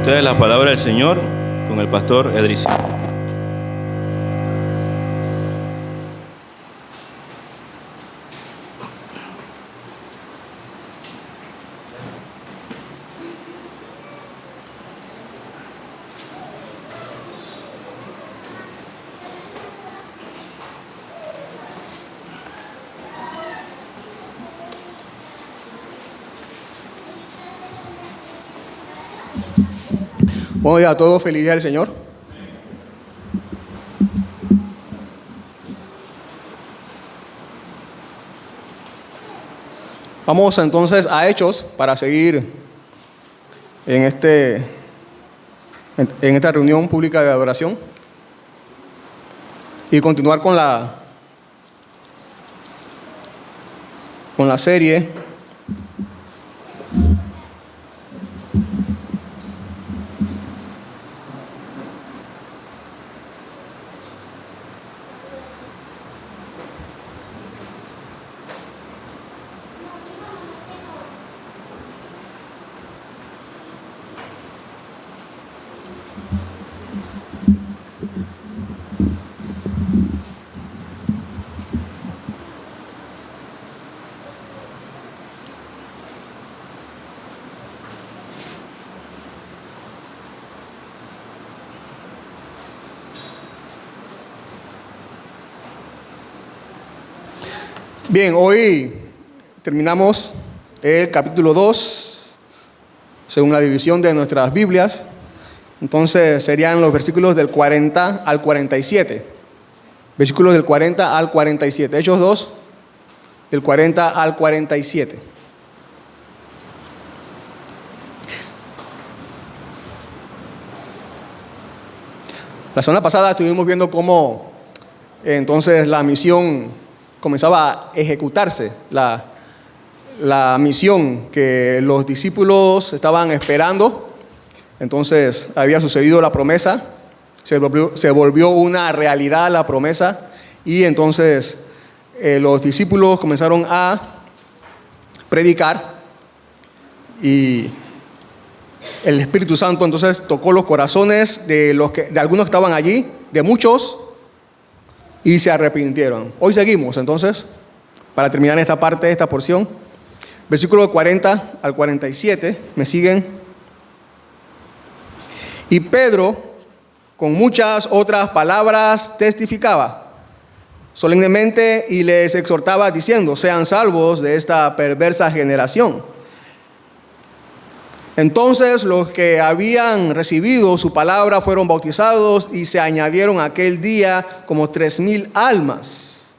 ustedes la palabra del Señor con el pastor Edricio. Buenos días a todos, feliz día del Señor. Vamos entonces a Hechos para seguir en esta reunión pública de adoración y continuar con la serie Bien, hoy terminamos el capítulo 2, según la división de nuestras Biblias. Entonces serían los versículos del 40 al 47. Versículos del 40 al 47. Hechos 2, del 40 al 47. La semana pasada estuvimos viendo cómo entonces la misión comenzaba a ejecutarse, la misión que los discípulos estaban esperando. Entonces había sucedido la promesa, se volvió una realidad la promesa, y entonces los discípulos comenzaron a predicar, y el Espíritu Santo entonces tocó los corazones de algunos que estaban allí, de muchos, y se arrepintieron. Hoy seguimos entonces, para terminar esta parte, esta porción, versículo 40 al 47, ¿me siguen? Y Pedro, con muchas otras palabras, testificaba solemnemente y les exhortaba diciendo: sean salvos de esta perversa generación. Entonces los que habían recibido su palabra fueron bautizados, y se añadieron aquel día como 3,000 almas,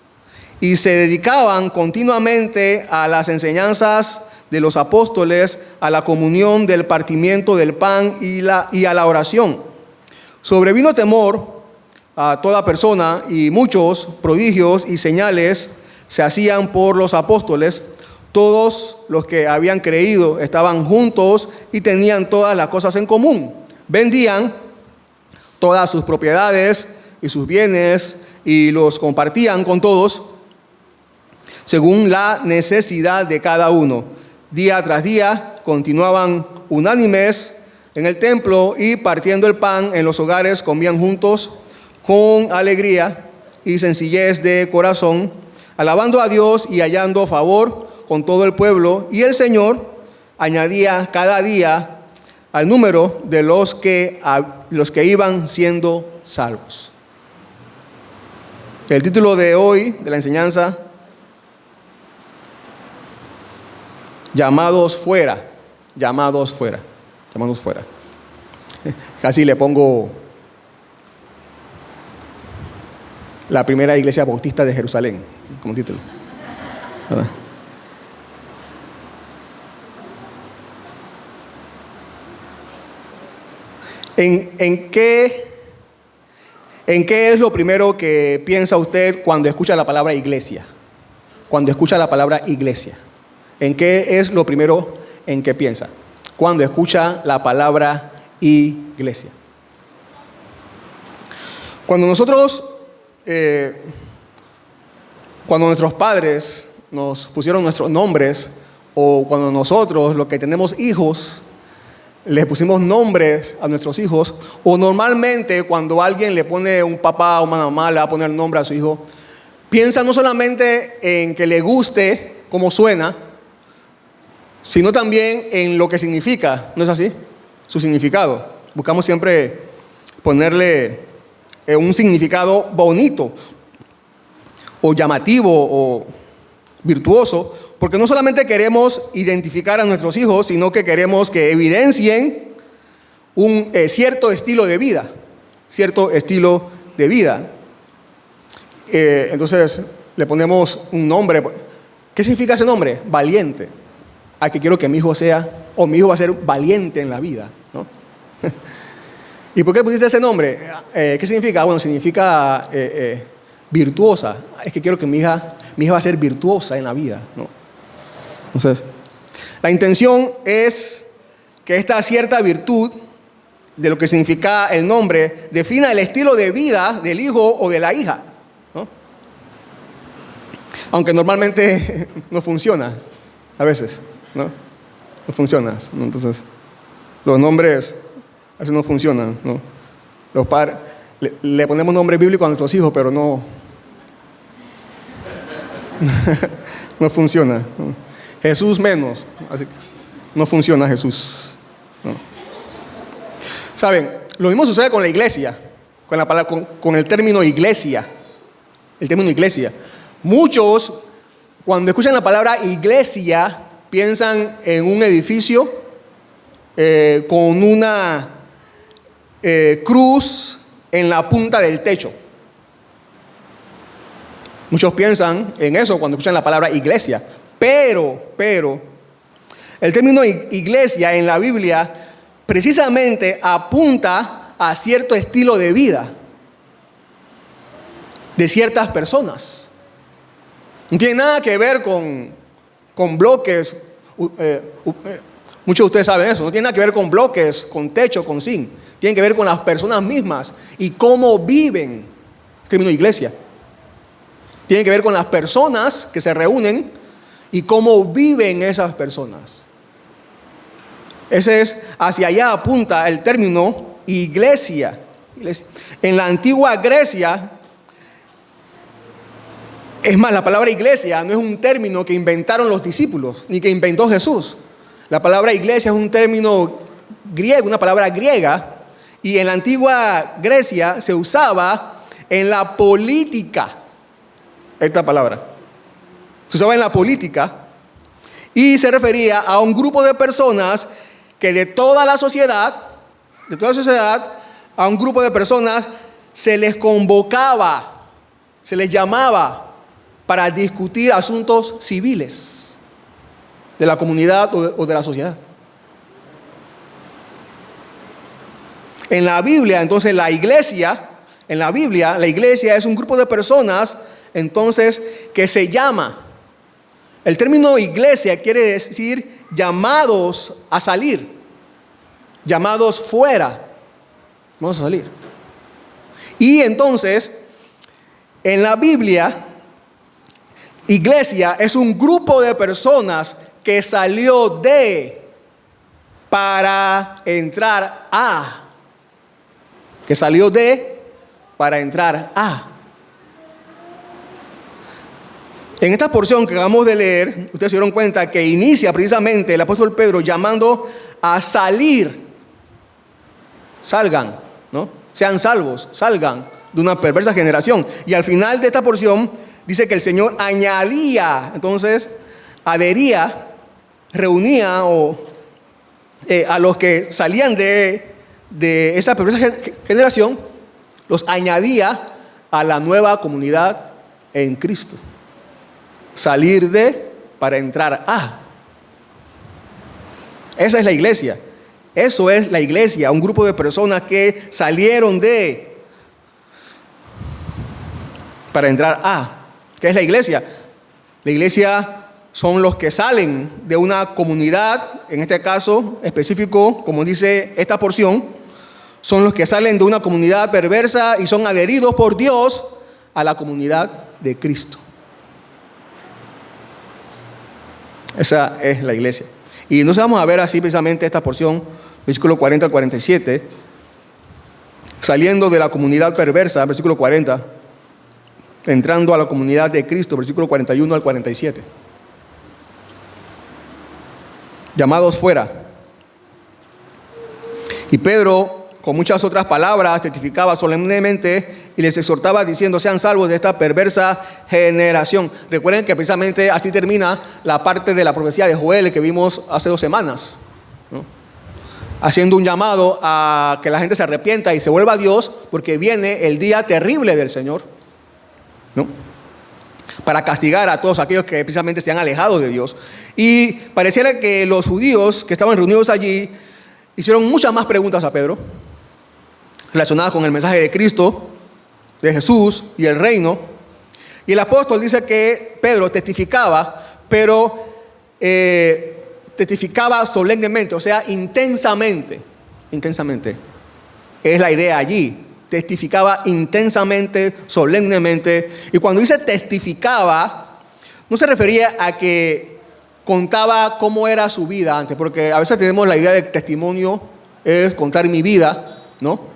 y se dedicaban continuamente a las enseñanzas de los apóstoles, a la comunión, del partimiento del pan y a la oración. Sobrevino temor a toda persona, y muchos prodigios y señales se hacían por los apóstoles. Todos los que habían creído estaban juntos y tenían todas las cosas en común. Vendían todas sus propiedades y sus bienes y los compartían con todos según la necesidad de cada uno. Día tras día continuaban unánimes en el templo, y partiendo el pan en los hogares comían juntos con alegría y sencillez de corazón, alabando a Dios y hallando favor con todo el pueblo. Y el Señor añadía cada día al número de los que iban siendo salvos. El título de hoy de la enseñanza: llamados fuera, llamados fuera, llamados fuera. Casi le pongo la primera iglesia bautista de Jerusalén como título, ¿verdad? ¿En qué es lo primero que piensa usted cuando escucha la palabra iglesia? Cuando escucha la palabra iglesia, ¿en qué es lo primero en que piensa cuando escucha la palabra iglesia? Cuando nuestros padres nos pusieron nuestros nombres, o cuando nosotros, los que tenemos hijos, le pusimos nombres a nuestros hijos, o normalmente cuando alguien le pone, un papá o una mamá le va a poner nombre a su hijo, piensa no solamente en que le guste cómo suena, sino también en lo que significa, ¿no es así? Su significado. Buscamos siempre ponerle un significado bonito, o llamativo, o virtuoso, porque no solamente queremos identificar a nuestros hijos, sino que queremos que evidencien un cierto estilo de vida, entonces le ponemos un nombre. ¿Qué significa ese nombre? Valiente. Que quiero que mi hijo sea, o mi hijo va a ser valiente en la vida, ¿no? ¿Y por qué pusiste ese nombre? ¿Qué significa? Bueno, significa virtuosa. Es que quiero que mi hija va a ser virtuosa en la vida, ¿no? Entonces, la intención es que esta cierta virtud de lo que significa el nombre defina el estilo de vida del hijo o de la hija, ¿no? Aunque normalmente no funciona, a veces, ¿no? No funciona, ¿no? Entonces, los nombres a veces no funcionan, ¿no? Los padres le ponemos nombre bíblico a nuestros hijos, pero no funciona, ¿no? Jesús menos, así que no funciona Jesús, ¿no? Saben, lo mismo sucede con la iglesia, con el término iglesia. El término iglesia. Muchos, cuando escuchan la palabra iglesia, piensan en un edificio con una cruz en la punta del techo. Muchos piensan en eso cuando escuchan la palabra iglesia. Pero, el término iglesia en la Biblia precisamente apunta a cierto estilo de vida de ciertas personas. No tiene nada que ver con bloques. Muchos de ustedes saben eso. No tiene nada que ver con bloques, con techo, con zinc. Tiene que ver con las personas mismas y cómo viven. El término iglesia tiene que ver con las personas que se reúnen y cómo viven esas personas. Hacia allá apunta el término iglesia. En la antigua Grecia, es más, la palabra iglesia no es un término que inventaron los discípulos, ni que inventó Jesús. La palabra iglesia es un término griego, una palabra griega, y en la antigua Grecia se usaba en la política. Esta palabra se usaba en la política y se refería a un grupo de personas que de toda la sociedad, a un grupo de personas se les convocaba, se les llamaba para discutir asuntos civiles de la comunidad o de la sociedad. En la Biblia, entonces, la iglesia es un grupo de personas, entonces, que se llama. El término iglesia quiere decir llamados a salir, llamados fuera. Vamos a salir. Y entonces, en la Biblia, iglesia es un grupo de personas que salió para entrar a. Que salió para entrar a. En esta porción que acabamos de leer, ustedes se dieron cuenta que inicia precisamente el apóstol Pedro llamando a salir. Salgan, ¿no? Sean salvos, salgan de una perversa generación. Y al final de esta porción dice que el Señor añadía, entonces adhería, reunía a los que salían de esa perversa generación, los añadía a la nueva comunidad en Cristo. Salir para entrar a. Esa es la iglesia. Eso es la iglesia, un grupo de personas que salieron para entrar a. ¿Qué es la iglesia? La iglesia son los que salen de una comunidad, en este caso específico, como dice esta porción, son los que salen de una comunidad perversa y son adheridos por Dios a la comunidad de Cristo. Esa es la iglesia. Y nos vamos a ver así precisamente esta porción versículo 40 al 47, saliendo de la comunidad perversa, versículo 40, entrando a la comunidad de Cristo, versículo 41 al 47. Llamados fuera. Y Pedro, con muchas otras palabras, testificaba solemnemente y les exhortaba diciendo: sean salvos de esta perversa generación. Recuerden que precisamente así termina la parte de la profecía de Joel que vimos hace 2 semanas, ¿no? Haciendo un llamado a que la gente se arrepienta y se vuelva a Dios, porque viene el día terrible del Señor, ¿no? Para castigar a todos aquellos que precisamente se han alejado de Dios. Y pareciera que los judíos que estaban reunidos allí hicieron muchas más preguntas a Pedro relacionadas con el mensaje de Cristo, de Jesús y el reino. Y el apóstol dice que Pedro testificaba, pero testificaba solemnemente, o sea, intensamente. Es la idea allí. Testificaba intensamente, solemnemente. Y cuando dice testificaba, no se refería a que contaba cómo era su vida antes, porque a veces tenemos la idea de testimonio es contar mi vida, ¿no?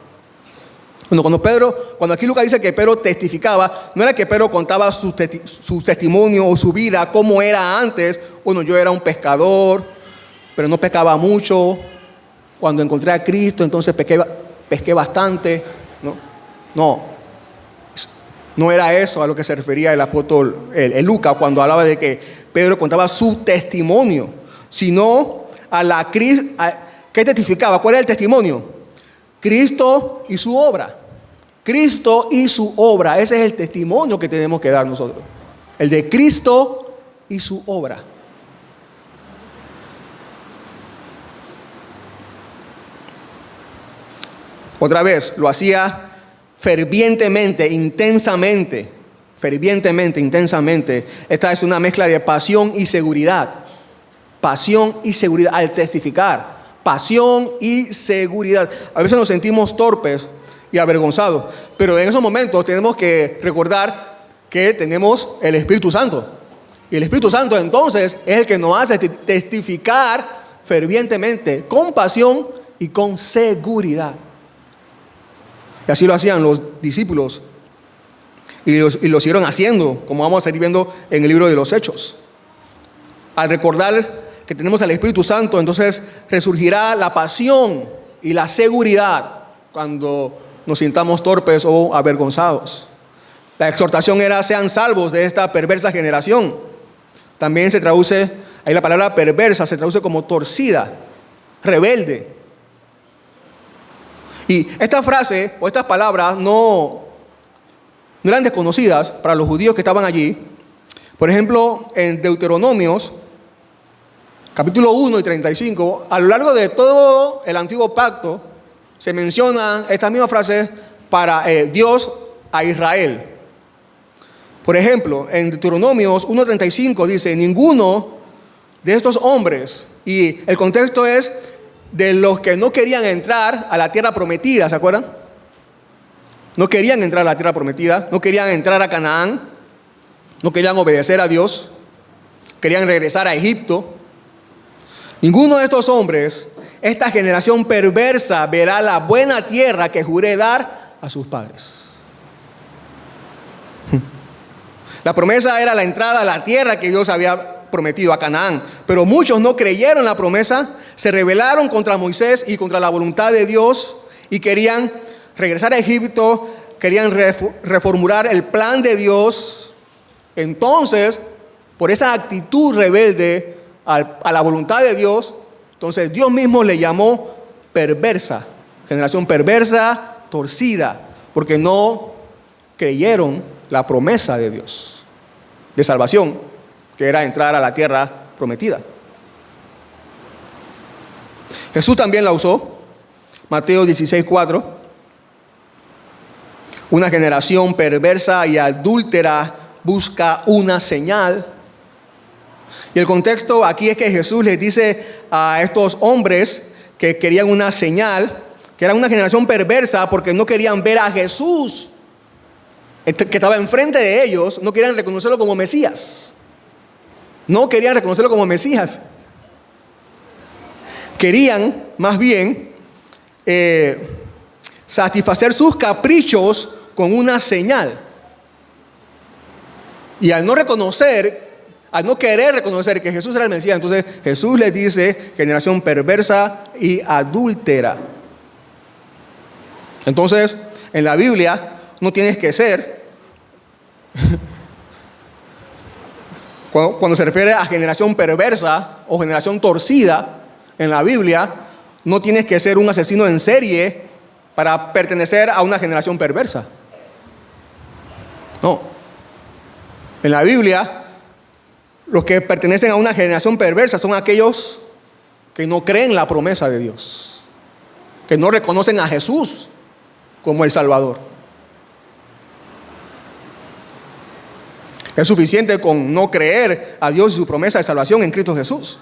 Cuando aquí Lucas dice que Pedro testificaba, no era que Pedro contaba su testimonio o su vida, cómo era antes. Bueno, yo era un pescador, pero no pescaba mucho. Cuando encontré a Cristo, entonces pesqué bastante. No era eso a lo que se refería el apóstol Lucas cuando hablaba de que Pedro contaba su testimonio, sino ¿qué testificaba? ¿Cuál era el testimonio? Cristo y su obra. Cristo y su obra. Ese es el testimonio que tenemos que dar nosotros. El de Cristo y su obra. Otra vez, lo hacía fervientemente, intensamente. Esta es una mezcla de pasión y seguridad. Pasión y seguridad al testificar. Pasión y seguridad. A veces nos sentimos torpes y avergonzados, pero en esos momentos tenemos que recordar que tenemos el Espíritu Santo. Y el Espíritu Santo entonces es el que nos hace testificar fervientemente, con pasión y con seguridad. Y así lo hacían los discípulos. Y lo siguieron haciendo, como vamos a seguir viendo en el libro de los Hechos. Al recordar que tenemos al Espíritu Santo, entonces resurgirá la pasión y la seguridad cuando nos sintamos torpes o avergonzados. La exhortación era: sean salvos de esta perversa generación. También se traduce, ahí la palabra perversa se traduce como torcida, rebelde. Y esta frase o estas palabras no eran desconocidas para los judíos que estaban allí. Por ejemplo, en Deuteronomios, capítulo 1 y 35, a lo largo de todo el antiguo pacto, se mencionan estas mismas frases para Dios a Israel. Por ejemplo, en Deuteronomios 1:35 dice: ninguno de estos hombres, y el contexto es de los que no querían entrar a la tierra prometida, ¿se acuerdan? No querían entrar a la tierra prometida, no querían entrar a Canaán, no querían obedecer a Dios, querían regresar a Egipto. Ninguno de estos hombres, esta generación perversa, verá la buena tierra que juré dar a sus padres. La promesa era la entrada a la tierra que Dios había prometido, a Canaán. Pero muchos no creyeron la promesa, se rebelaron contra Moisés y contra la voluntad de Dios y querían regresar a Egipto, querían reformular el plan de Dios. Entonces, por esa actitud rebelde a la voluntad de Dios, entonces Dios mismo le llamó perversa, generación perversa, torcida, porque no creyeron la promesa de Dios de salvación, que era entrar a la tierra prometida. Jesús también la usó. Mateo 16:4. Una generación perversa y adúltera busca una señal. Y el contexto aquí es que Jesús les dice a estos hombres que querían una señal, que era una generación perversa porque no querían ver a Jesús que estaba enfrente de ellos, no querían reconocerlo como Mesías. No querían reconocerlo como Mesías. querían más bien satisfacer sus caprichos con una señal. Y al no querer reconocer que Jesús era el Mesías, entonces Jesús les dice: generación perversa y adúltera. Entonces, en la Biblia no tienes que ser, cuando se refiere a generación perversa o generación torcida, en la Biblia no tienes que ser un asesino en serie para pertenecer a una generación perversa. No. En la Biblia, los que pertenecen a una generación perversa son aquellos que no creen la promesa de Dios, que no reconocen a Jesús como el Salvador. Es suficiente con no creer a Dios y su promesa de salvación en Cristo Jesús.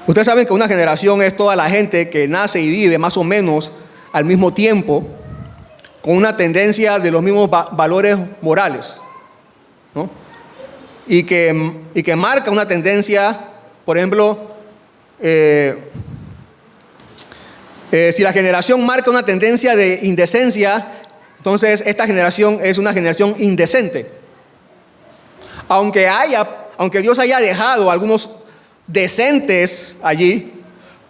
Ustedes saben que una generación es toda la gente que nace y vive más o menos al mismo tiempo, con una tendencia de los mismos valores morales, ¿no? Y que marca una tendencia, por ejemplo, si la generación marca una tendencia de indecencia, entonces esta generación es una generación indecente. Aunque Dios haya dejado algunos decentes allí,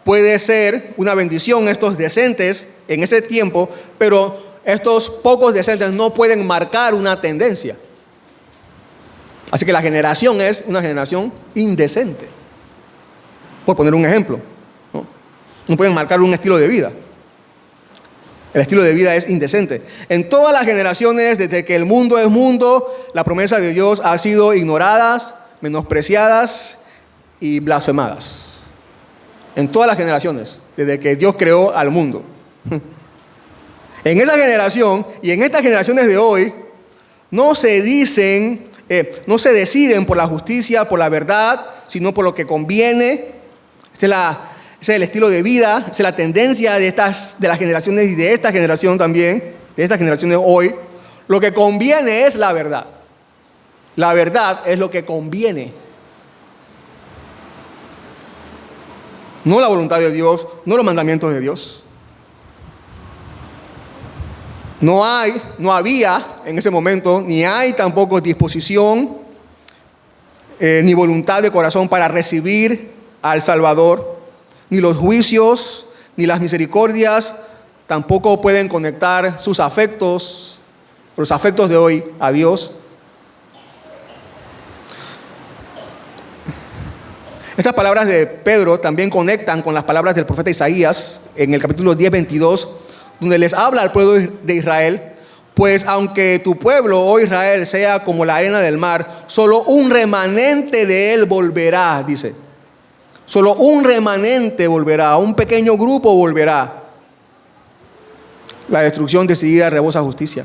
puede ser una bendición estos decentes en ese tiempo, pero estos pocos decentes no pueden marcar una tendencia. Así que la generación es una generación indecente, por poner un ejemplo, ¿no? No pueden marcar un estilo de vida. El estilo de vida es indecente. En todas las generaciones, desde que el mundo es mundo, la promesa de Dios ha sido ignoradas, menospreciadas y blasfemadas. En todas las generaciones, desde que Dios creó al mundo. En esa generación y en estas generaciones de hoy, no se deciden por la justicia, por la verdad, sino por lo que conviene. Ese es el estilo de vida, esa es la tendencia de las generaciones y de esta generación también, de estas generaciones hoy. Lo que conviene es la verdad. La verdad es lo que conviene. No la voluntad de Dios, no los mandamientos de Dios. No había en ese momento, ni hay tampoco disposición, ni voluntad de corazón para recibir al Salvador. Ni los juicios, ni las misericordias tampoco pueden conectar sus afectos, los afectos de hoy, a Dios. Estas palabras de Pedro también conectan con las palabras del profeta Isaías en el capítulo 10, 22, donde les habla al pueblo de Israel: pues aunque tu pueblo, oh Israel, sea como la arena del mar, solo un remanente de él volverá, dice. Solo un remanente volverá, un pequeño grupo volverá. La destrucción decidida rebosa justicia.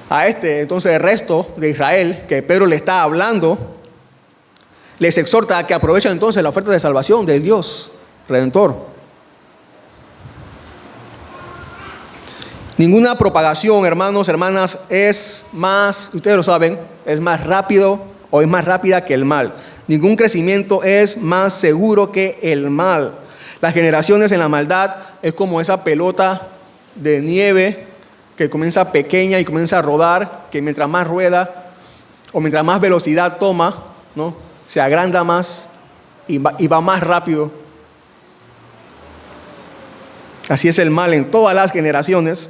A entonces, el resto de Israel, que Pedro le está hablando, les exhorta a que aprovechen entonces la oferta de salvación del Dios Redentor. Ninguna propagación, hermanos, hermanas, es más, ustedes lo saben, es más rápido o es más rápida que el mal. Ningún crecimiento es más seguro que el mal. Las generaciones en la maldad es como esa pelota de nieve que comienza pequeña y comienza a rodar, que mientras más rueda o mientras más velocidad toma, ¿no?, se agranda más y va más rápido. Así es el mal en todas las generaciones.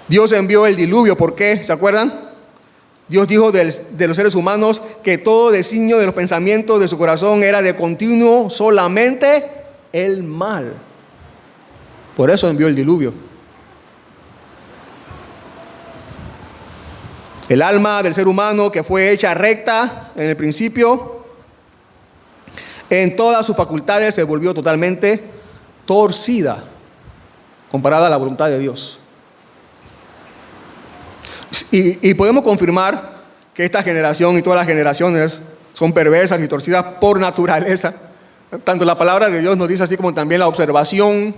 Dios envió el diluvio. ¿Por qué? ¿Se acuerdan? Dios dijo de los seres humanos que todo designio de los pensamientos de su corazón era de continuo solamente el mal. Por eso envió el diluvio. El alma del ser humano, que fue hecha recta en el principio, en todas sus facultades se volvió totalmente torcida comparada a la voluntad de Dios. Y podemos confirmar que esta generación y todas las generaciones son perversas y torcidas por naturaleza. Tanto la palabra de Dios nos dice así, como también la observación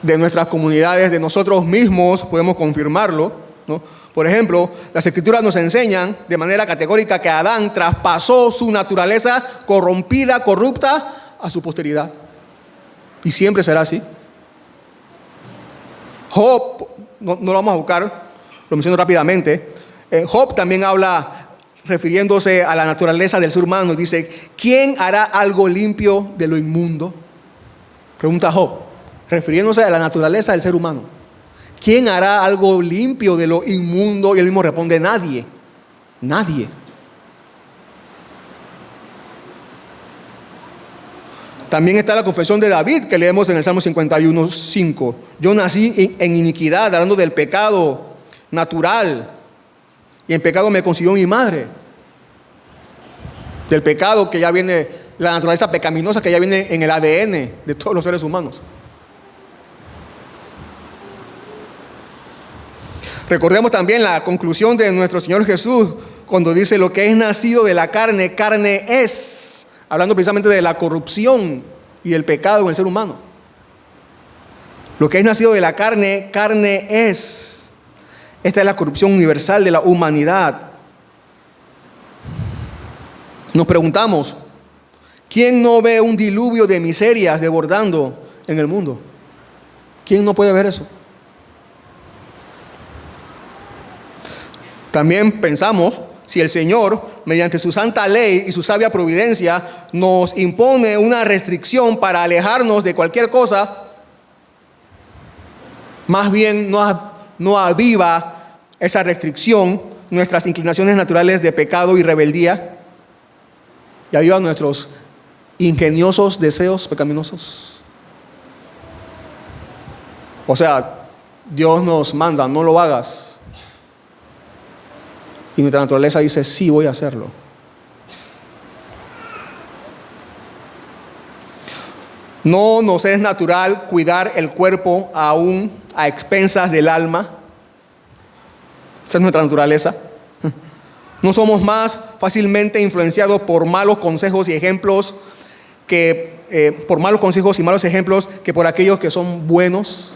de nuestras comunidades, de nosotros mismos, podemos confirmarlo, ¿no? Por ejemplo, las Escrituras nos enseñan de manera categórica que Adán traspasó su naturaleza corrompida, corrupta, a su posteridad. Y siempre será así. Job, no lo vamos a buscar, lo menciono rápidamente. Job también habla, refiriéndose a la naturaleza del ser humano, dice: ¿quién hará algo limpio de lo inmundo? Pregunta Job, refiriéndose a la naturaleza del ser humano. ¿Quién hará algo limpio de lo inmundo? Y él mismo responde: nadie. Nadie. También está la confesión de David que leemos en el Salmo 51:5. Yo nací en iniquidad, hablando del pecado natural, y en pecado me concibió mi madre. Del pecado que ya viene, la naturaleza pecaminosa que ya viene en el ADN de todos los seres humanos. Recordemos también la conclusión de nuestro Señor Jesús cuando dice: lo que es nacido de la carne, carne es. Hablando precisamente de la corrupción y del pecado en el ser humano. Lo que es nacido de la carne, carne es. Esta es la corrupción universal de la humanidad. Nos preguntamos: ¿quién no ve un diluvio de miserias desbordando en el mundo? ¿Quién no puede ver eso? También pensamos, si el Señor, mediante su santa ley y su sabia providencia, nos impone una restricción para alejarnos de cualquier cosa, más bien no aviva esa restricción nuestras inclinaciones naturales de pecado y rebeldía, y aviva nuestros ingeniosos deseos pecaminosos. O sea, Dios nos manda: no lo hagas. Y nuestra naturaleza dice: sí, voy a hacerlo. No nos es natural cuidar el cuerpo aún a expensas del alma. Esa es nuestra naturaleza. No somos más fácilmente influenciados por malos consejos y ejemplos por malos consejos y malos ejemplos que por aquellos que son buenos.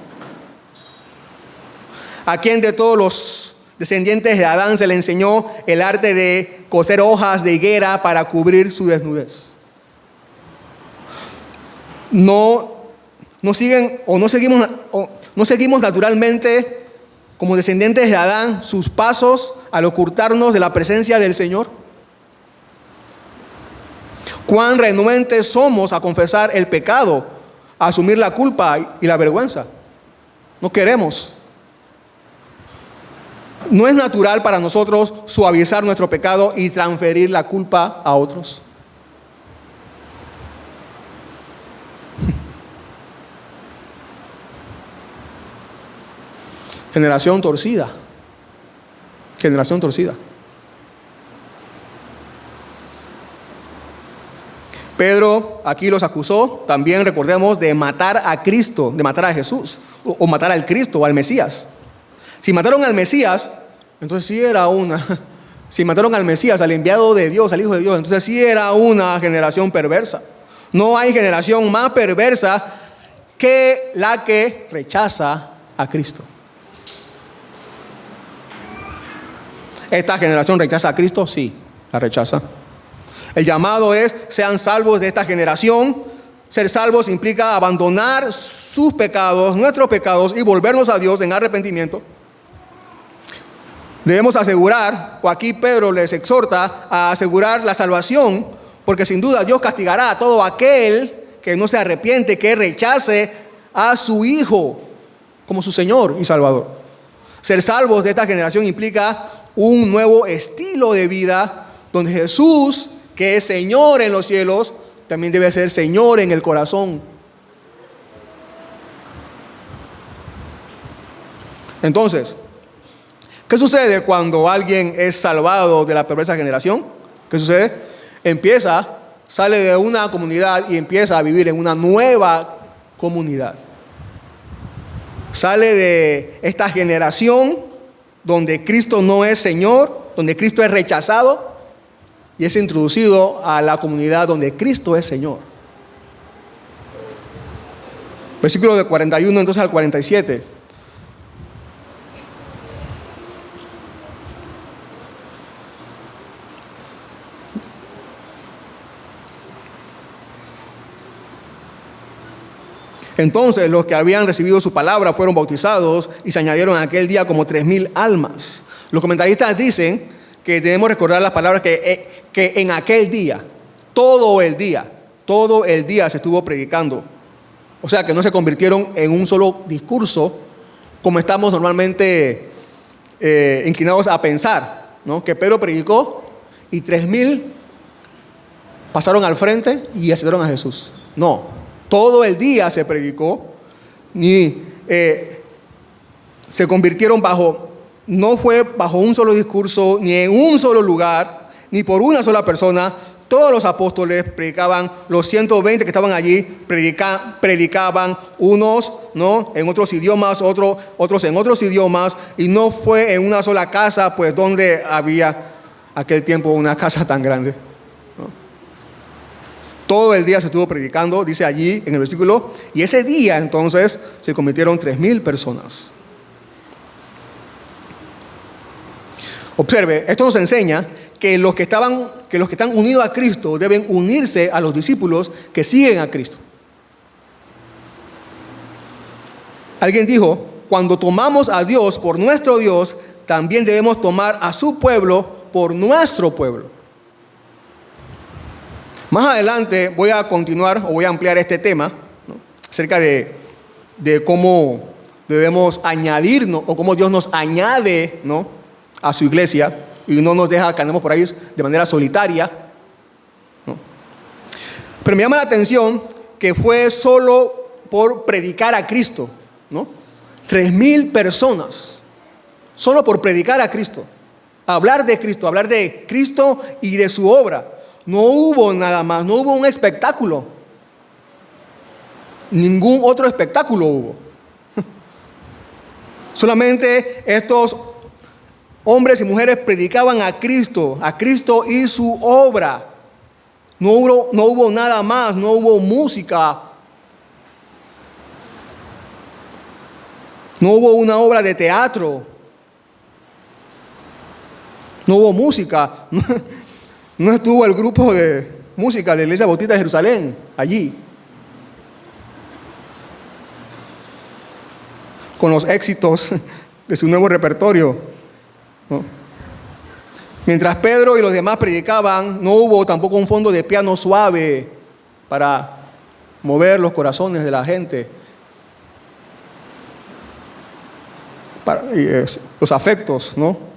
¿A quién de todos los descendientes de Adán se le enseñó el arte de coser hojas de higuera para cubrir su desnudez? No seguimos naturalmente como descendientes de Adán sus pasos al ocultarnos de la presencia del Señor. Cuán renuentes somos a confesar el pecado, a asumir la culpa y la vergüenza. No queremos. No es natural para nosotros suavizar nuestro pecado y transferir la culpa a otros. Generación torcida. Generación torcida. Pedro aquí los acusó, también recordemos, de matar a Cristo, de matar a Jesús, o matar al Cristo o al Mesías. Si mataron al Mesías, entonces sí era una. Si mataron al Mesías, al enviado de Dios, al Hijo de Dios, entonces sí era una generación perversa. No hay generación más perversa que la que rechaza a Cristo. ¿Esta generación rechaza a Cristo? Sí, la rechaza. El llamado es: sean salvos de esta generación. Ser salvos implica abandonar sus pecados, nuestros pecados, y volvernos a Dios en arrepentimiento. Debemos asegurar, o aquí Pedro les exhorta a asegurar la salvación, porque sin duda Dios castigará a todo aquel que no se arrepiente, que rechace a su Hijo como su Señor y Salvador. Ser salvos de esta generación implica un nuevo estilo de vida, donde Jesús, que es Señor en los cielos, también debe ser Señor en el corazón. Entonces, ¿qué sucede cuando alguien es salvado de la perversa generación? ¿Qué sucede? Sale de una comunidad y empieza a vivir en una nueva comunidad. Sale de esta generación donde Cristo no es Señor, donde Cristo es rechazado, y es introducido a la comunidad donde Cristo es Señor. Versículo de 41 entonces al 47. Entonces los que habían recibido su palabra fueron bautizados y se añadieron aquel día como 3,000 almas. Los comentaristas dicen que debemos recordar las palabras que en aquel día, todo el día se estuvo predicando. O sea que no se convirtieron en un solo discurso como estamos normalmente inclinados a pensar, ¿no? Que Pedro predicó y 3,000 pasaron al frente y aceptaron a Jesús. No, todo el día se predicó, ni se convirtieron no fue bajo un solo discurso, ni en un solo lugar, ni por una sola persona. Todos los apóstoles predicaban, los 120 que estaban allí predicaban, unos, ¿no?, en otros idiomas, otros en otros idiomas, y no fue en una sola casa, pues donde había aquel tiempo una casa tan grande, ¿no? Todo el día se estuvo predicando, dice allí en el versículo, y ese día entonces se convirtieron 3,000 personas. Observe, esto nos enseña que los que están unidos a Cristo deben unirse a los discípulos que siguen a Cristo. Alguien dijo, cuando tomamos a Dios por nuestro Dios, también debemos tomar a su pueblo por nuestro pueblo. Más adelante voy a continuar o voy a ampliar este tema, ¿no?, acerca de cómo debemos añadirnos o cómo Dios nos añade, ¿no?, a su iglesia y no nos deja que andemos por ahí de manera solitaria, ¿no? Pero me llama la atención que fue solo por predicar a Cristo, ¿no? 3,000 personas, solo por predicar a Cristo, hablar de Cristo y de su obra. No hubo nada más, no hubo un espectáculo. Ningún otro espectáculo hubo. Solamente estos hombres y mujeres predicaban a Cristo y su obra. No hubo nada más, no hubo música. No hubo una obra de teatro. No hubo música. No estuvo el grupo de música de la Iglesia Bautista de Jerusalén allí, con los éxitos de su nuevo repertorio, ¿no? Mientras Pedro y los demás predicaban, no hubo tampoco un fondo de piano suave para mover los corazones de la gente, los afectos, ¿no?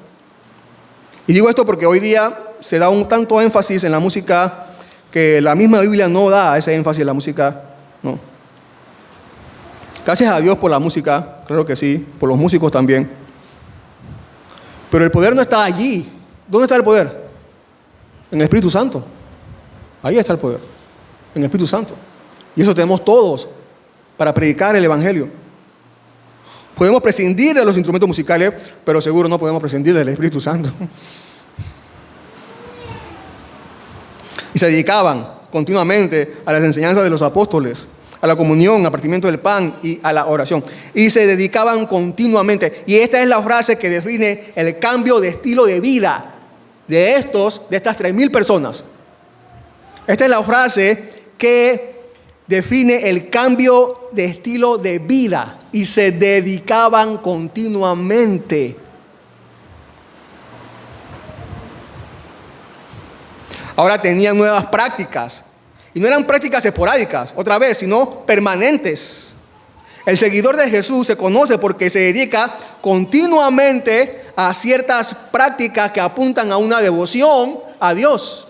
Y digo esto porque hoy día se da un tanto énfasis en la música que la misma Biblia no da ese énfasis en la música, ¿no? Gracias a Dios por la música, claro que sí, por los músicos también. Pero el poder no está allí. ¿Dónde está el poder? En el Espíritu Santo. Ahí está el poder, en el Espíritu Santo. Y eso tenemos todos para predicar el Evangelio. Podemos prescindir de los instrumentos musicales, pero seguro no podemos prescindir del Espíritu Santo. Y se dedicaban continuamente a las enseñanzas de los apóstoles, a la comunión, al partimiento del pan y a la oración. Y se dedicaban continuamente. Y esta es la frase que define el cambio de estilo de vida de estas 3,000 personas. Esta es la frase que define el cambio de estilo de vida. Y se dedicaban continuamente. Ahora tenían nuevas prácticas. Y no eran prácticas esporádicas, otra vez, sino permanentes. El seguidor de Jesús se conoce porque se dedica continuamente a ciertas prácticas que apuntan a una devoción a Dios.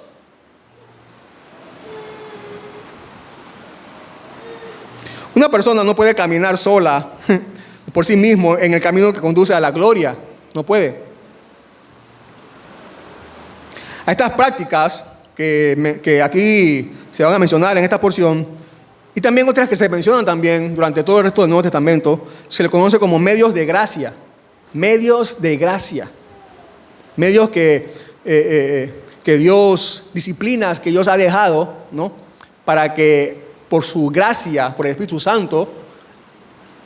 Una persona no puede caminar sola por sí mismo en el camino que conduce a la gloria. No puede. A estas prácticas que aquí se van a mencionar en esta porción, y también otras que se mencionan también durante todo el resto del Nuevo Testamento, se le conoce como medios de gracia. Medios de gracia. Medios que Dios, disciplinas que Dios ha dejado, ¿no?, para que por su gracia, por el Espíritu Santo,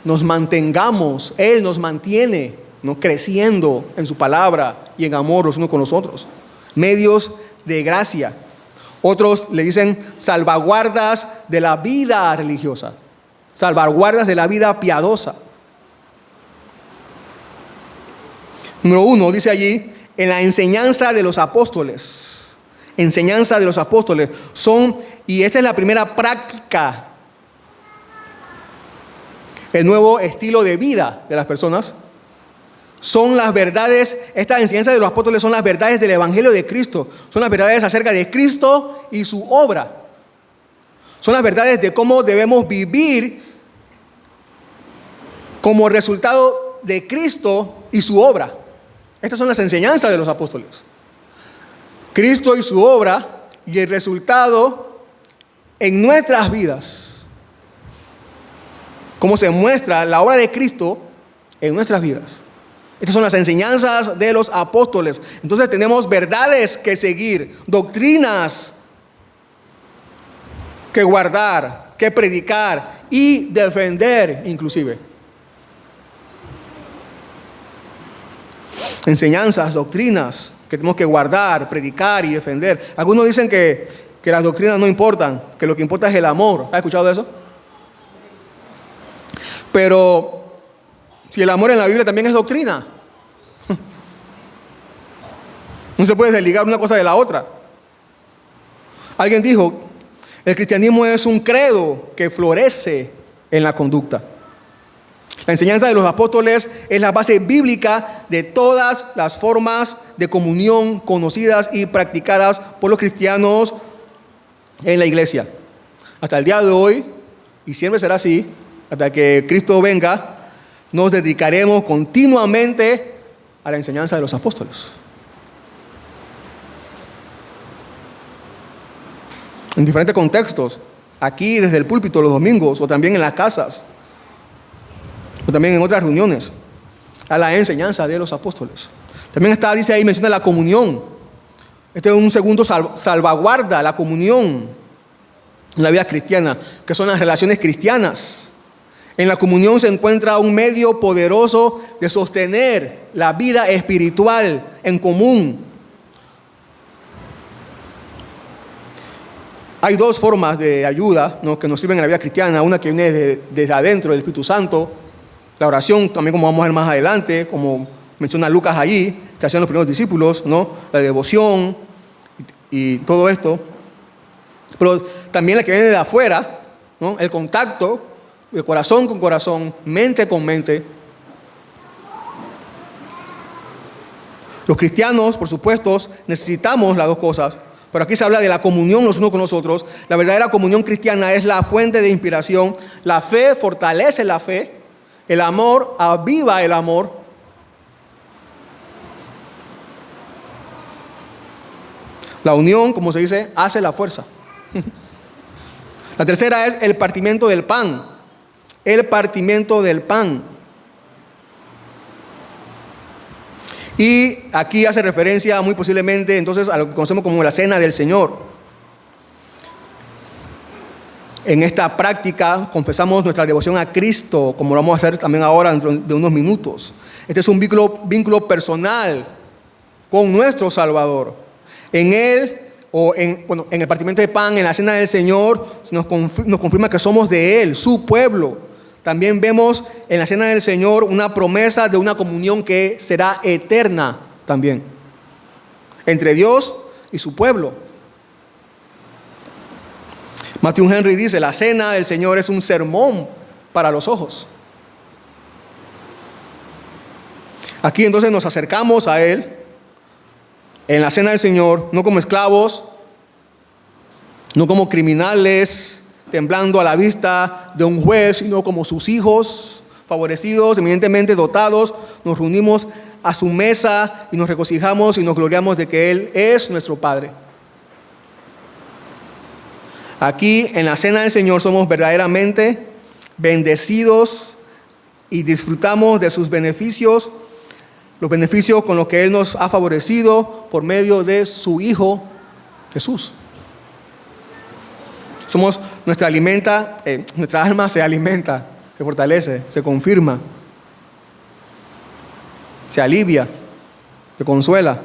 nos mantengamos. Él nos mantiene, ¿no?, creciendo en su palabra y en amor los unos con los otros. Medios de gracia. Otros le dicen salvaguardas de la vida religiosa. salvaguardas de la vida piadosa. Número 1, dice allí, en la enseñanza de los apóstoles. Enseñanza de los apóstoles. Y esta es la primera práctica, el nuevo estilo de vida de las personas. Son las verdades, esta enseñanza de los apóstoles son las verdades del Evangelio de Cristo. Son las verdades acerca de Cristo y su obra. Son las verdades de cómo debemos vivir como resultado de Cristo y su obra. Estas son las enseñanzas de los apóstoles. Cristo y su obra y el resultado en nuestras vidas. Cómo se muestra la obra de Cristo en nuestras vidas. Estas son las enseñanzas de los apóstoles. Entonces tenemos verdades que seguir, doctrinas que guardar, que predicar y defender inclusive. Enseñanzas, doctrinas que tenemos que guardar, predicar y defender. Algunos dicen que las doctrinas no importan, que lo que importa es el amor. ¿Has escuchado eso? Pero si el amor en la Biblia también es doctrina, no se puede desligar una cosa de la otra. Alguien dijo, el cristianismo es un credo que florece en la conducta. La enseñanza de los apóstoles es la base bíblica de todas las formas de comunión conocidas y practicadas por los cristianos en la iglesia. Hasta el día de hoy, y siempre será así, hasta que Cristo venga, nos dedicaremos continuamente a la enseñanza de los apóstoles. En diferentes contextos, aquí desde el púlpito los domingos, o también en las casas, o también en otras reuniones, a la enseñanza de los apóstoles. También dice ahí, menciona la comunión. Este es un segundo salvaguarda, la comunión en la vida cristiana, que son las relaciones cristianas. En la comunión se encuentra un medio poderoso de sostener la vida espiritual en común. Hay dos formas de ayuda, ¿no?, que nos sirven en la vida cristiana. Una que viene desde adentro del Espíritu Santo. La oración, también como vamos a ver más adelante, como menciona Lucas allí, que hacían los primeros discípulos, ¿no? La devoción y todo esto. Pero también la que viene de afuera, ¿no? El contacto de corazón con corazón, mente con mente. Los cristianos, por supuesto, necesitamos las dos cosas. Pero aquí se habla de la comunión los unos con los otros. La verdadera comunión cristiana es la fuente de inspiración. La fe fortalece la fe. El amor aviva el amor. La unión, como se dice, hace la fuerza. La tercera es el partimiento del pan. El partimiento del pan. Y aquí hace referencia muy posiblemente entonces a lo que conocemos como la cena del Señor. En esta práctica confesamos nuestra devoción a Cristo, como lo vamos a hacer también ahora dentro de unos minutos. Este es un vínculo personal con nuestro Salvador. En él, en el partimiento de pan, en la cena del Señor, nos confirma que somos de Él, su pueblo. También vemos en la cena del Señor una promesa de una comunión que será eterna también, entre Dios y su pueblo. Matthew Henry dice, la cena del Señor es un sermón para los ojos. Aquí entonces nos acercamos a Él en la cena del Señor, no como esclavos, no como criminales, temblando a la vista de un juez, sino como sus hijos, favorecidos, eminentemente dotados. Nos reunimos a su mesa y nos regocijamos y nos gloriamos de que Él es nuestro Padre. Aquí en la cena del Señor somos verdaderamente bendecidos y disfrutamos de sus beneficios, los beneficios con los que Él nos ha favorecido por medio de su Hijo Jesús. Nuestra alma se alimenta, se fortalece, se confirma, se alivia, se consuela.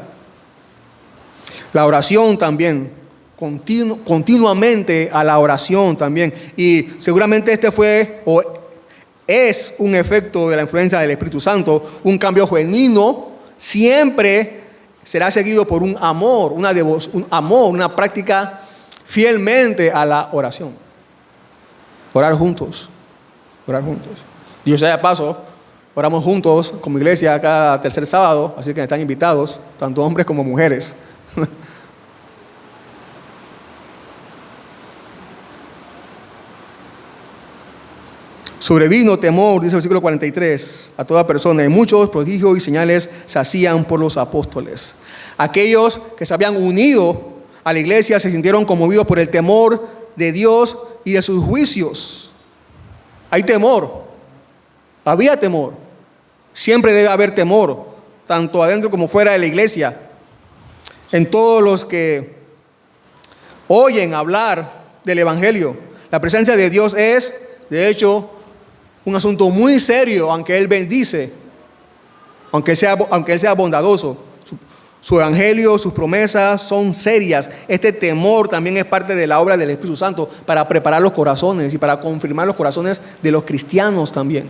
La oración también continuamente a la oración también. Y seguramente este fue o es un efecto de la influencia del Espíritu Santo. Un cambio genuino siempre será seguido por un amor, una devoción, un amor, una práctica fielmente a la oración. Orar juntos. Orar juntos. Dicho sea de paso, oramos juntos como iglesia cada tercer sábado, así que están invitados, tanto hombres como mujeres. Sobrevino temor, dice el versículo 43, a toda persona, y muchos prodigios y señales se hacían por los apóstoles. Aquellos que se habían unido a la iglesia se sintieron conmovidos por el temor de Dios y de sus juicios. Hay temor, había temor, siempre debe haber temor, tanto adentro como fuera de la iglesia. En todos los que oyen hablar del evangelio, la presencia de Dios es, de hecho, un asunto muy serio, aunque Él bendice, aunque Él sea bondadoso. Su evangelio, sus promesas son serias. Este temor también es parte de la obra del Espíritu Santo para preparar los corazones y para confirmar los corazones de los cristianos también.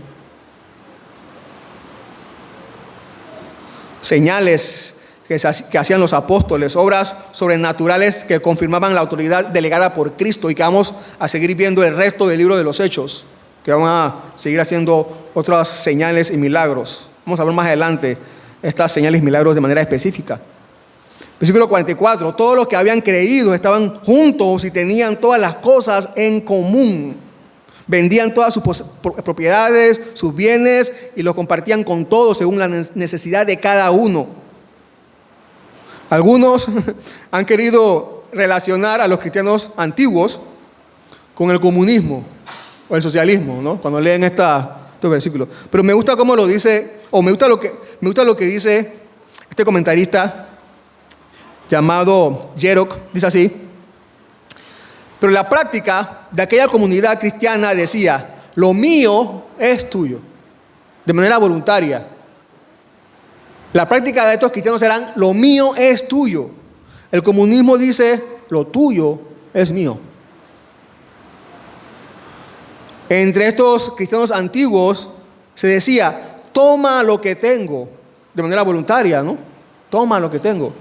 Señales que hacían los apóstoles, obras sobrenaturales que confirmaban la autoridad delegada por Cristo, y que vamos a seguir viendo el resto del libro de los Hechos, que van a seguir haciendo otras señales y milagros. Vamos a ver más adelante estas señales y milagros de manera específica. Versículo 44, todos los que habían creído estaban juntos y tenían todas las cosas en común. Vendían todas sus propiedades, sus bienes, y los compartían con todos según la necesidad de cada uno. Algunos han querido relacionar a los cristianos antiguos con el comunismo o el socialismo, ¿no? Cuando leen estos versículos. Pero me gusta cómo lo dice, o me gusta lo que dice este comentarista llamado Jerok. Dice así: pero la práctica de aquella comunidad cristiana decía, lo mío es tuyo, de manera voluntaria. La práctica de estos cristianos eran, lo mío es tuyo. El comunismo dice, lo tuyo es mío. Entre estos cristianos antiguos se decía, toma lo que tengo, de manera voluntaria, ¿no? Toma lo que tengo.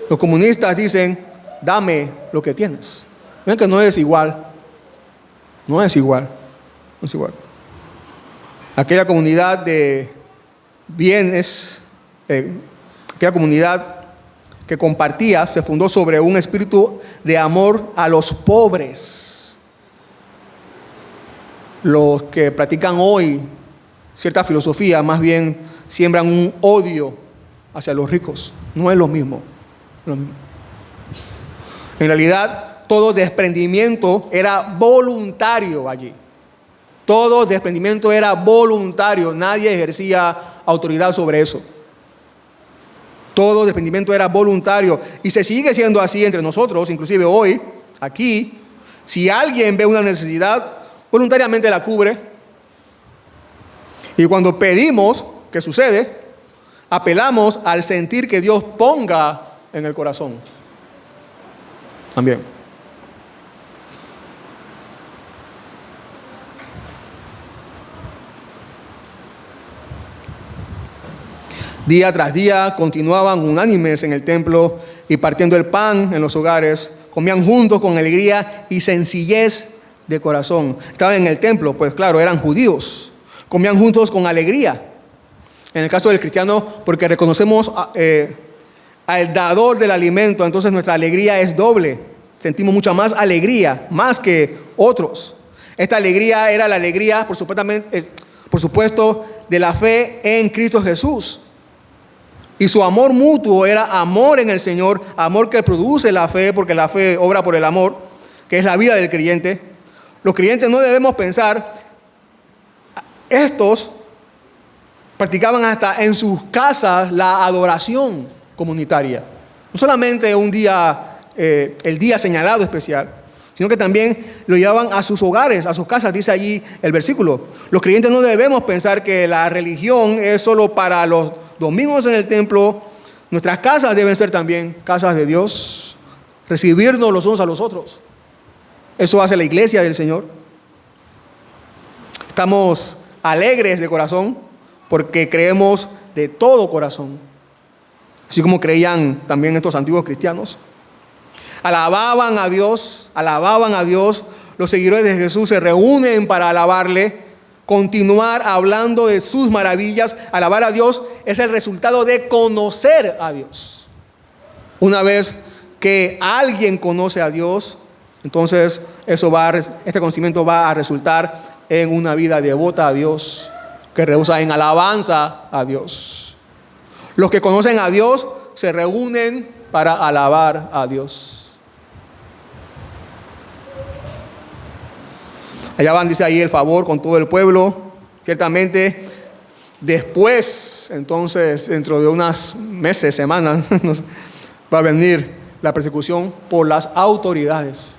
Los comunistas dicen, dame lo que tienes. Ven que no es igual. No es igual. No es igual. Aquella comunidad de bienes, aquella comunidad que compartía, se fundó sobre un espíritu de amor a los pobres. Los que practican hoy cierta filosofía más bien siembran un odio hacia los ricos. No es lo mismo. En realidad, todo desprendimiento era voluntario allí. Todo desprendimiento era voluntario. Nadie ejercía autoridad sobre eso. Todo desprendimiento era voluntario. Y se sigue siendo así entre nosotros, inclusive hoy, aquí. Si alguien ve una necesidad, voluntariamente la cubre. Y cuando pedimos, ¿qué sucede? Apelamos al sentir que Dios ponga en el corazón. También. Día tras día continuaban unánimes en el templo y partiendo el pan en los hogares, comían juntos con alegría y sencillez de corazón. Estaban en el templo, pues claro, eran judíos. Comían juntos con alegría. En el caso del cristiano, porque reconocemos al dador del alimento, entonces nuestra alegría es doble. Sentimos mucha más alegría, más que otros. Esta alegría era la alegría, por supuesto, de la fe en Cristo Jesús. Y su amor mutuo era amor en el Señor, amor que produce la fe, porque la fe obra por el amor, que es la vida del creyente. Los creyentes no debemos pensar, estos practicaban hasta en sus casas la adoración comunitaria. No solamente un día, el día señalado especial, sino que también lo llevaban a sus hogares, a sus casas, dice allí el versículo. Los creyentes no debemos pensar que la religión es solo para los domingos en el templo. Nuestras casas deben ser también casas de Dios, recibirnos los unos a los otros. Eso hace la iglesia del Señor. Estamos alegres de corazón porque creemos de todo corazón, así como creían también estos antiguos cristianos. Alababan a Dios. Los seguidores de Jesús se reúnen para alabarle, continuar hablando de sus maravillas. Alabar a Dios es el resultado de conocer a Dios. Una vez que alguien conoce a Dios, entonces este conocimiento va a resultar en una vida devota a Dios, que rehúsa en alabanza a Dios. Los que conocen a Dios se reúnen para alabar a Dios. Allá van, dice ahí, el favor con todo el pueblo. Ciertamente, después, entonces, dentro de unos meses, semanas, va a venir la persecución por las autoridades.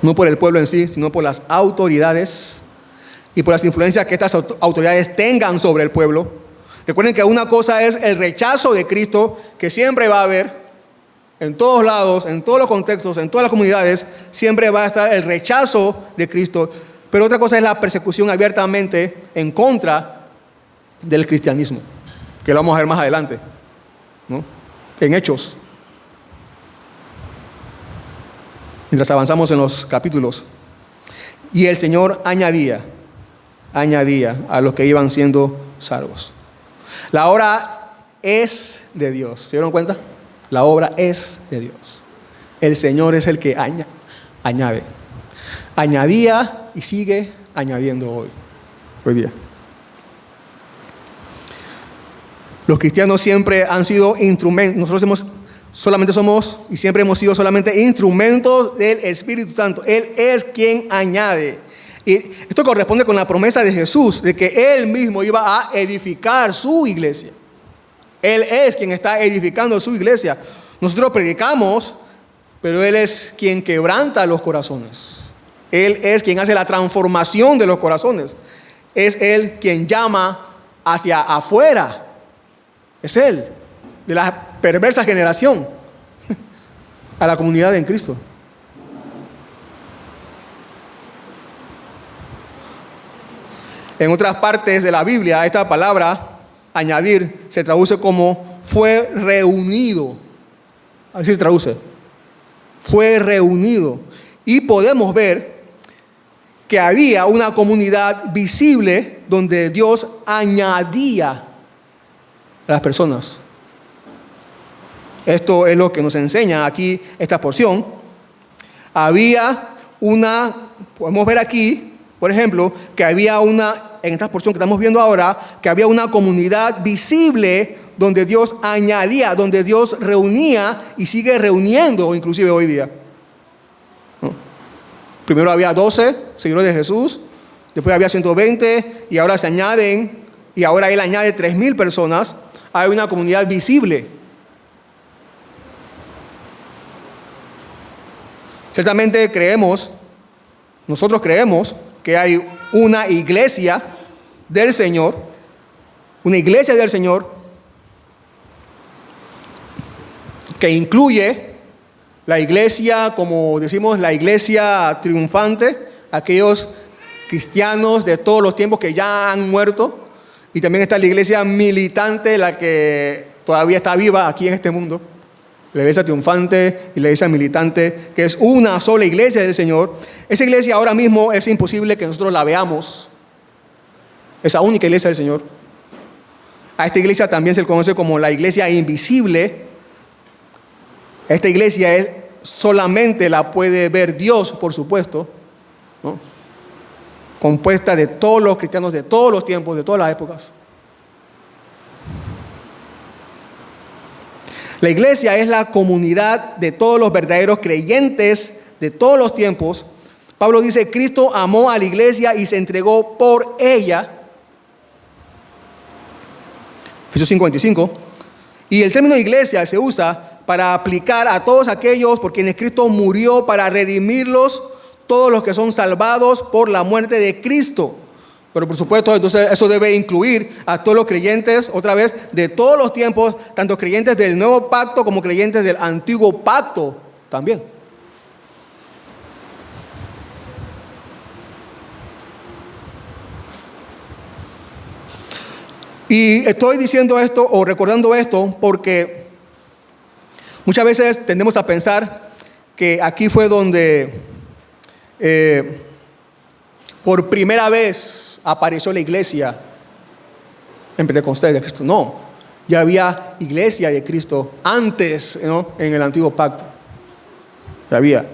No por el pueblo en sí, sino por las autoridades y por las influencias que estas autoridades tengan sobre el pueblo. Recuerden que una cosa es el rechazo de Cristo, que siempre va a haber en todos lados, en todos los contextos, en todas las comunidades, siempre va a estar el rechazo de Cristo. Pero otra cosa es la persecución abiertamente en contra del cristianismo, que lo vamos a ver más adelante, ¿no? En Hechos. Mientras avanzamos en los capítulos. Y el Señor añadía a los que iban siendo salvos. La obra es de Dios. ¿Se dieron cuenta? La obra es de Dios. El Señor es el que añade. Añadía y sigue añadiendo hoy día. Los cristianos siempre han sido instrumentos. Nosotros solamente somos y siempre hemos sido solamente instrumentos del Espíritu Santo. Él es quien añade. Y esto corresponde con la promesa de Jesús de que Él mismo iba a edificar su iglesia. Él es quien está edificando su iglesia. Nosotros predicamos, pero Él es quien quebranta los corazones. Él es quien hace la transformación de los corazones. Es Él quien llama hacia afuera. Es Él, de la perversa generación, a la comunidad en Cristo. En otras partes de la Biblia, esta palabra añadir se traduce como fue reunido. Así se traduce. Fue reunido. Y podemos ver que había una comunidad visible donde Dios añadía a las personas. Esto es lo que nos enseña aquí esta porción. Podemos ver aquí, por ejemplo, que había en esta porción que estamos viendo ahora, que había una comunidad visible donde Dios añadía, donde Dios reunía y sigue reuniendo inclusive hoy día. ¿No? Primero había 12 seguidores de Jesús, después había 120 y ahora se añaden, y ahora Él añade 3,000 personas. Hay una comunidad visible. Ciertamente nosotros creemos que hay una iglesia del Señor, que incluye la iglesia, como decimos, la iglesia triunfante, aquellos cristianos de todos los tiempos que ya han muerto, y también está la iglesia militante, la que todavía está viva aquí en este mundo, la iglesia triunfante y la iglesia militante, que es una sola iglesia del Señor. Esa iglesia ahora mismo es imposible que nosotros la veamos, esa única iglesia del Señor. A esta iglesia también se le conoce como la iglesia invisible. Esta iglesia solamente la puede ver Dios, por supuesto, ¿no? Compuesta de todos los cristianos de todos los tiempos, de todas las épocas. La iglesia es la comunidad de todos los verdaderos creyentes de todos los tiempos. Pablo dice, Cristo amó a la iglesia y se entregó por ella. Efesios 5:25. Y el término iglesia se usa para aplicar a todos aquellos por quienes Cristo murió para redimirlos, todos los que son salvados por la muerte de Cristo. Pero por supuesto, entonces eso debe incluir a todos los creyentes, otra vez, de todos los tiempos, tanto creyentes del nuevo pacto como creyentes del antiguo pacto también. Y estoy diciendo esto o recordando esto porque muchas veces tendemos a pensar que aquí fue donde por primera vez apareció la iglesia en Pentecostés de Cristo. No, ya había iglesia de Cristo antes, ¿no?, en el antiguo pacto. Ya había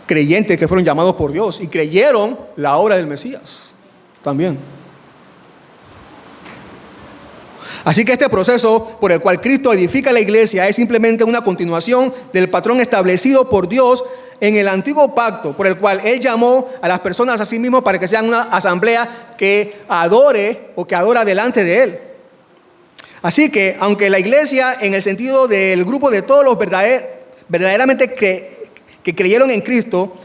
creyentes que fueron llamados por Dios y creyeron la obra del Mesías también. Así que este proceso por el cual Cristo edifica la iglesia es simplemente una continuación del patrón establecido por Dios en el antiguo pacto, por el cual Él llamó a las personas a sí mismo para que sean una asamblea que adore o que adora delante de Él. Así que, aunque la iglesia, en el sentido del grupo de todos los verdaderamente que creyeron en Cristo,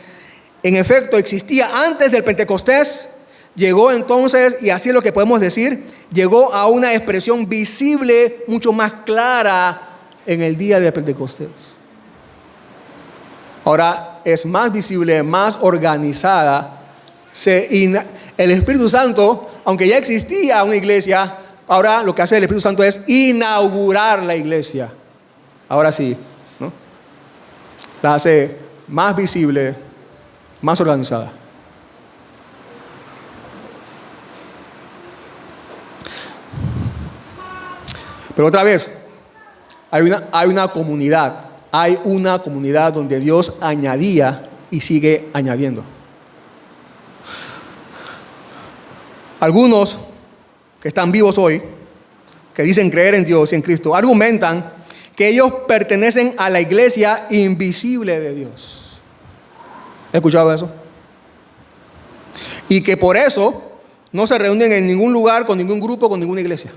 en efecto existía antes del Pentecostés, llegó entonces, y así es lo que podemos decir, llegó a una expresión visible mucho más clara en el día de Pentecostés. Ahora es más visible, más organizada. El Espíritu Santo, aunque ya existía una iglesia, ahora lo que hace el Espíritu Santo es inaugurar la iglesia. Ahora sí, ¿no? La hace más visible, más organizada. Pero otra vez, hay una comunidad donde Dios añadía y sigue añadiendo. Algunos que están vivos hoy, que dicen creer en Dios y en Cristo, argumentan que ellos pertenecen a la iglesia invisible de Dios. ¿He escuchado eso? Y que por eso no se reúnen en ningún lugar, con ningún grupo, con ninguna iglesia.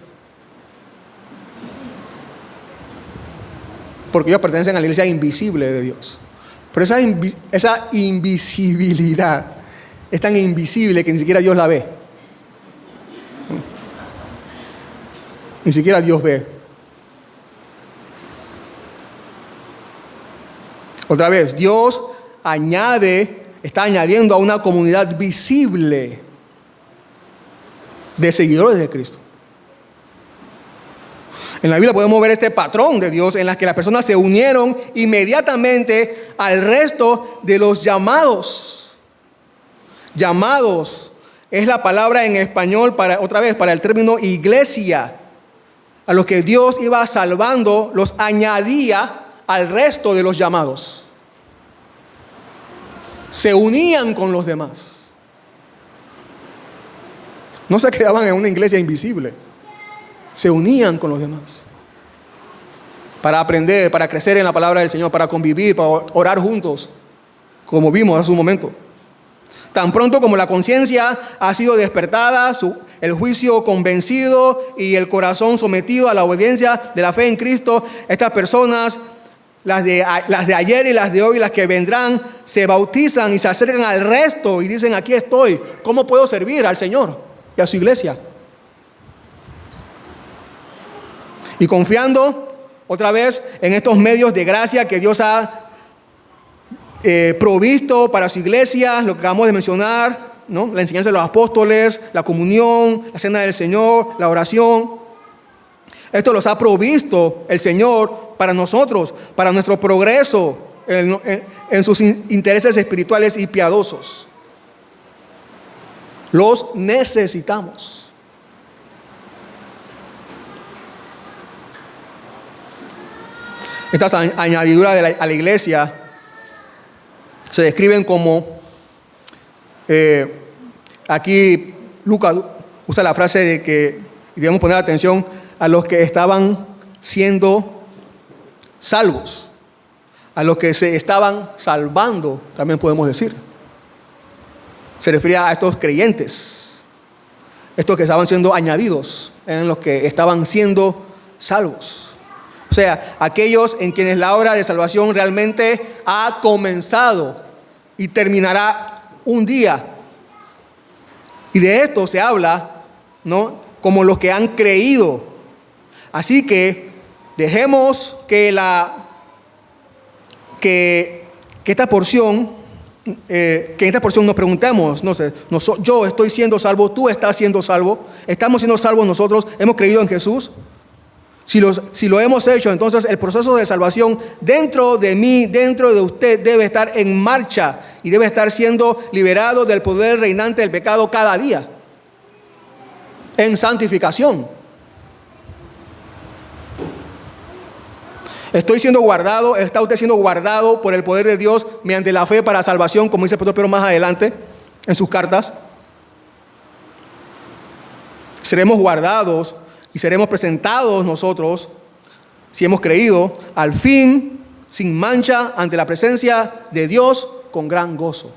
Porque ellos pertenecen a la iglesia invisible de Dios. Pero esa invisibilidad es tan invisible que ni siquiera Dios la ve. Ni siquiera Dios ve. Otra vez, Dios está añadiendo a una comunidad visible de seguidores de Cristo. En la Biblia podemos ver este patrón de Dios en la que las personas se unieron inmediatamente al resto de los llamados. Llamados es la palabra en español para el término iglesia. A los que Dios iba salvando, los añadía al resto de los llamados. Se unían con los demás. No se quedaban en una iglesia invisible. Se unían con los demás para aprender, para crecer en la palabra del Señor, para convivir, para orar juntos, como vimos hace un momento. Tan pronto como la conciencia ha sido despertada, el juicio convencido y el corazón sometido a la obediencia de la fe en Cristo, estas personas, las de ayer y las de hoy, las que vendrán, se bautizan y se acercan al resto y dicen: aquí estoy, ¿cómo puedo servir al Señor y a su iglesia? Y confiando otra vez en estos medios de gracia que Dios ha provisto para su iglesia, lo que acabamos de mencionar, ¿no? La enseñanza de los apóstoles, la comunión, la cena del Señor, la oración. Esto los ha provisto el Señor para nosotros, para nuestro progreso en sus intereses espirituales y piadosos. Los necesitamos. Estas añadiduras a la iglesia se describen como, aquí Lucas usa la frase de que debemos poner atención a los que estaban siendo salvos, a los que se estaban salvando, también podemos decir. Se refiere a estos creyentes, estos que estaban siendo añadidos, eran los que estaban siendo salvos. O sea, aquellos en quienes la obra de salvación realmente ha comenzado y terminará un día Y de esto se habla, ¿no?, como los que han creído. Así que dejemos que esta porción, que en esta porción nos preguntemos, no sé, yo estoy siendo salvo, tú estás siendo salvo, estamos siendo salvos nosotros, hemos creído en Jesús. Si lo hemos hecho, entonces el proceso de salvación dentro de mí, dentro de usted, debe estar en marcha y debe estar siendo liberado del poder reinante del pecado cada día, en santificación. Estoy siendo guardado, está usted siendo guardado por el poder de Dios mediante la fe para salvación, como dice el apóstol Pedro más adelante en sus cartas. Seremos guardados y seremos presentados nosotros, si hemos creído, al fin, sin mancha, ante la presencia de Dios, con gran gozo.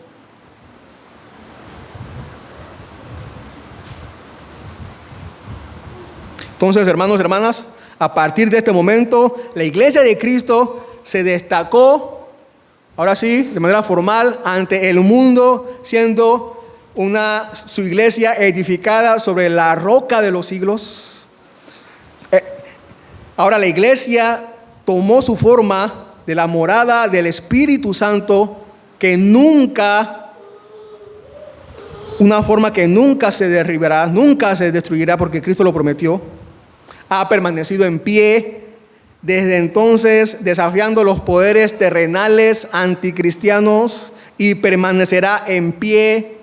Entonces, hermanos y hermanas, a partir de este momento, la iglesia de Cristo se destacó, ahora sí, de manera formal, ante el mundo, siendo su iglesia edificada sobre la roca de los siglos. Ahora la iglesia tomó su forma de la morada del Espíritu Santo, una forma que nunca se derribará, nunca se destruirá, porque Cristo lo prometió. Ha permanecido en pie desde entonces, desafiando los poderes terrenales anticristianos, y permanecerá en pie.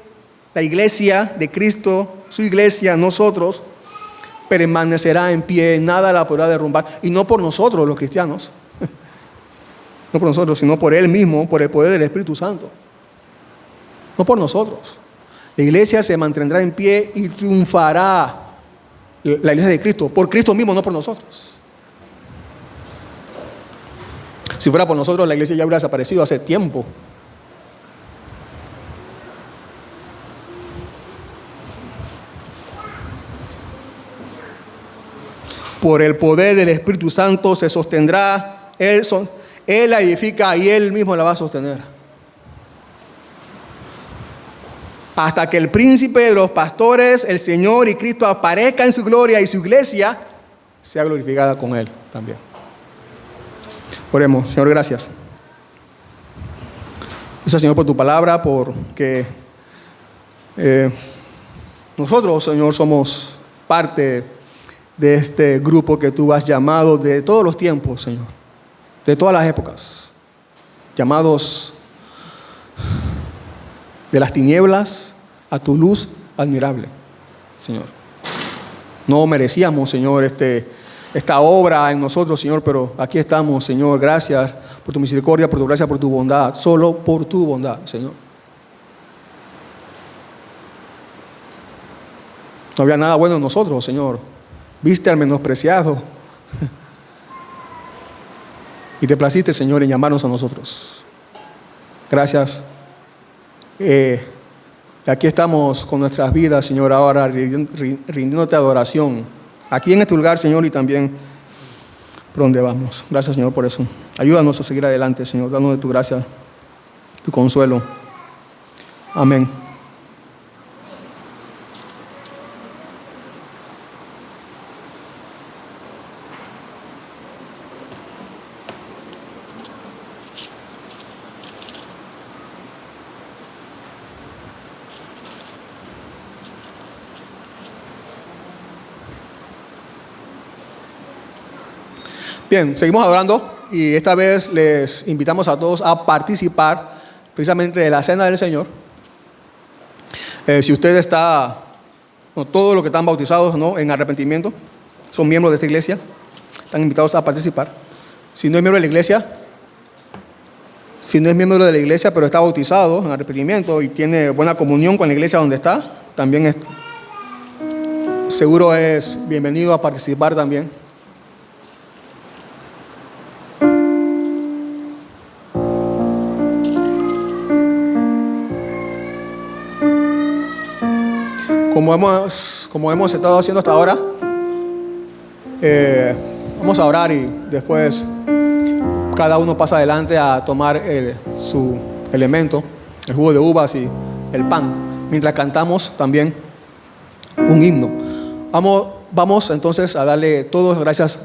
La iglesia de Cristo, su iglesia, nosotros, permanecerá en pie, nada la podrá derrumbar. Y no por nosotros los cristianos, no por nosotros, sino por Él mismo, por el poder del Espíritu Santo. No por nosotros. La iglesia se mantendrá en pie y triunfará. La iglesia de Cristo, por Cristo mismo, no por nosotros. Si fuera por nosotros, la iglesia ya hubiera desaparecido hace tiempo. Por el poder del Espíritu Santo se sostendrá. Él la edifica y Él mismo la va a sostener. Hasta que el príncipe de los pastores, el Señor y Cristo, aparezca en su gloria y su iglesia sea glorificada con Él también. Oremos. Señor, gracias. Gracias, Señor, por tu palabra, porque nosotros, Señor, somos parte de este grupo que tú has llamado de todos los tiempos, Señor, de todas las épocas, llamados de las tinieblas a tu luz admirable, Señor. No merecíamos, Señor, esta obra en nosotros, Señor, pero aquí estamos, Señor. Gracias por tu misericordia, por tu gracia, por tu bondad, solo por tu bondad, Señor. No había nada bueno en nosotros, Señor. Viste al menospreciado y te placiste, Señor, en llamarnos a nosotros. Gracias. Aquí estamos con nuestras vidas, Señor, ahora rindiéndote adoración. Aquí en este lugar, Señor, y también por donde vamos. Gracias, Señor, por eso. Ayúdanos a seguir adelante, Señor. Danos de tu gracia, tu consuelo. Amén. Bien, seguimos adorando y esta vez les invitamos a todos a participar precisamente de la Cena del Señor. Si usted está, todos los que están bautizados, ¿no?, en arrepentimiento, son miembros de esta iglesia, están invitados a participar. Si no es miembro de la iglesia, pero está bautizado en arrepentimiento y tiene buena comunión con la iglesia donde está, también seguro es bienvenido a participar también. Como hemos estado haciendo hasta ahora, vamos a orar y después cada uno pasa adelante a tomar su elemento, el jugo de uvas y el pan. Mientras cantamos también un himno. Vamos entonces a darle todas gracias